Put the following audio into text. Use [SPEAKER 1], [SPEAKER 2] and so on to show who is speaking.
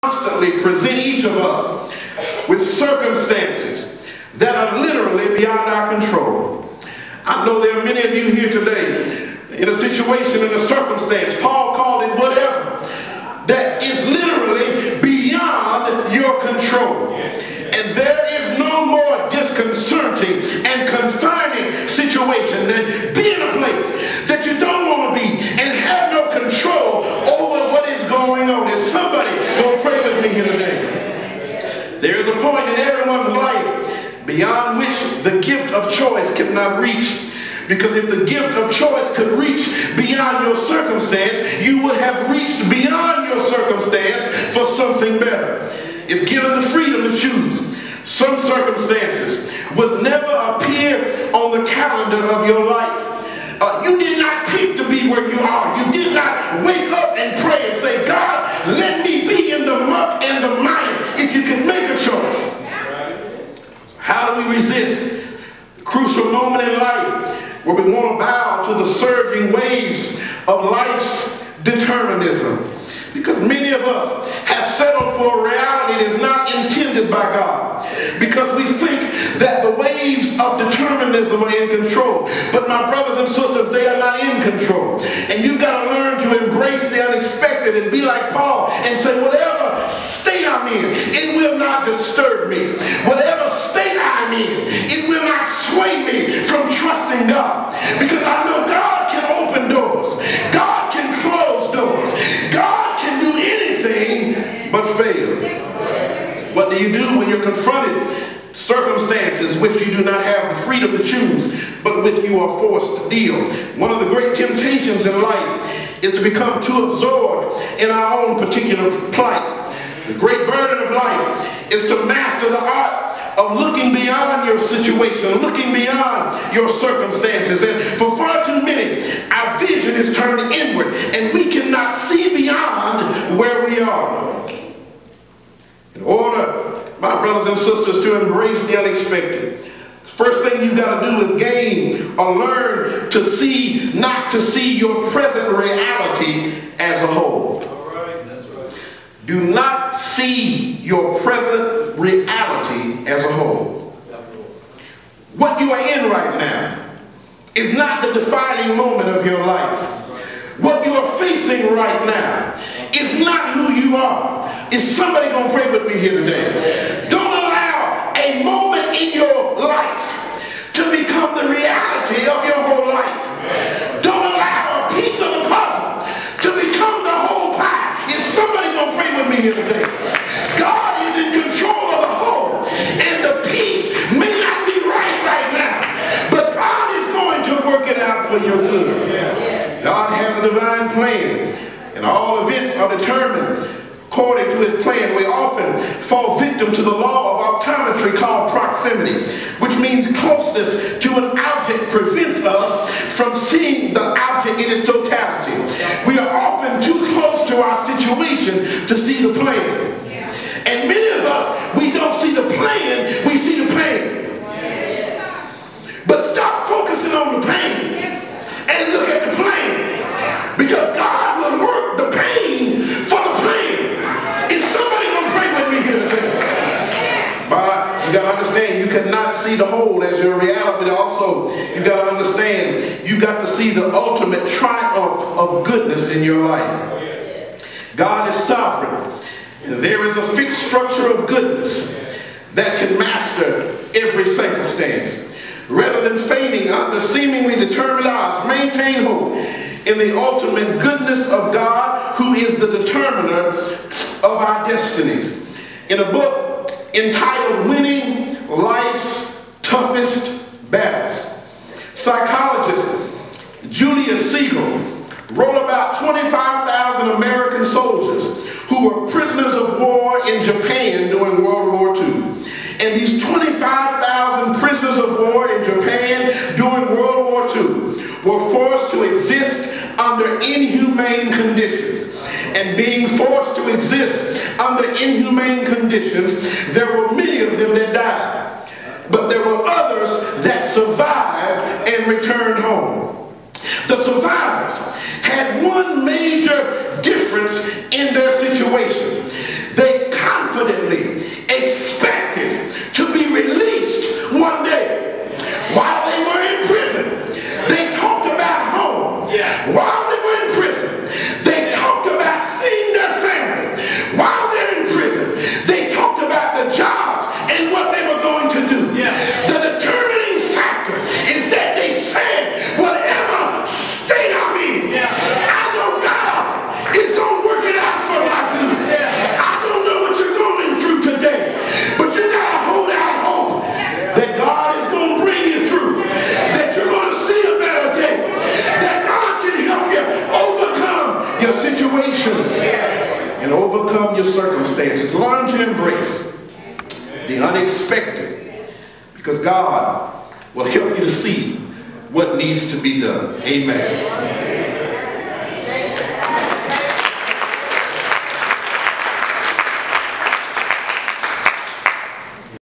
[SPEAKER 1] constantly present each of us with circumstances that are literally beyond our control. I know there are many of you here today in a situation, in a circumstance, Paul called it whatever, that is literally beyond your control. And there is no more disconcerting and confining situation than being in a place that you don't want to be and have no control over what is going on. Is somebody going to pray with me here today? There is a point in everyone's life beyond which the gift of choice cannot reach. Because if the gift of choice could reach beyond your circumstance, you would have reached beyond your circumstance for something better. If given the freedom to choose, some circumstances would never appear on the calendar of your life. You did not pick to be where you are. You did not wake up and pray and say, God, let me be in the muck and the mire. If you could make a choice. How do we resist the crucial moment in life where we want to bow to the surging waves of life's determinism? Because many of us have settled for a reality that is not intended by God. Because we think that the waves of determinism are in control. But my brothers and sisters, they are not in control. And you've got to learn to embrace the unexpected and be like Paul and say, whatever state I'm in, it will not disturb me. Whatever state I'm in, it will not sway me from trusting God. Because I know God can open doors. God can close doors. God can do anything but fail. What do you do when you're confronted circumstances which you do not have the freedom to choose, but with you are forced to deal? One of the great temptations in life is to become too absorbed in our own particular plight. The great burden of life is to master the art of looking beyond your situation, looking beyond your circumstances. And for far too many, our vision is turned inward, and we cannot see beyond where we are. In order, my brothers and sisters, to embrace the unexpected, the first thing you've got to do is gain or learn to see, not to see your present reality as a whole. Do not see your present reality as a whole. What you are in right now is not the defining moment of your life. What you are facing right now is not who you are. Is somebody going to pray with me here today? Don't allow a moment in your life to become the reality of your whole life. Don't allow a piece of the puzzle to become the whole pie. Is somebody going to pray with me here today? God is in control of the whole, and the piece may not be right now, but God is going to work it out for your good. God has a divine plan, and all events are determined according to his plan. We often fall victim to the law of optometry called proximity, which means closeness to an object prevents us from seeing the object in its totality. We are often too close to our situation to see the plan. And many of us, we don't see the plan, we see the pain. But stop focusing on the pain and look at the plan, because God will work the pain for the plan. Is somebody going to pray with me here today? But you got to understand, you cannot see the whole as your reality, but also you got to understand, you got to see the ultimate triumph of goodness in your life. God is sovereign. And there is a fixed structure of goodness that can master every circumstance. Rather than fainting under seemingly determined odds, maintain hope in the ultimate goodness of God, who is the determiner of our destinies. In a book entitled Winning Life's Toughest Battles, psychologist Julius Siegel wrote about 25,000 American soldiers who were prisoners of war in Japan during World War II. And these 25,000 prisoners of war in Japan during World War II were forced to exist under inhumane conditions. And being forced to exist under inhumane conditions, there were many of them that died. But there were others that survived and returned home. The survivors had one major difference in their situation. They circumstances, learn to embrace the unexpected, because God will help you to see what needs to be done. Amen.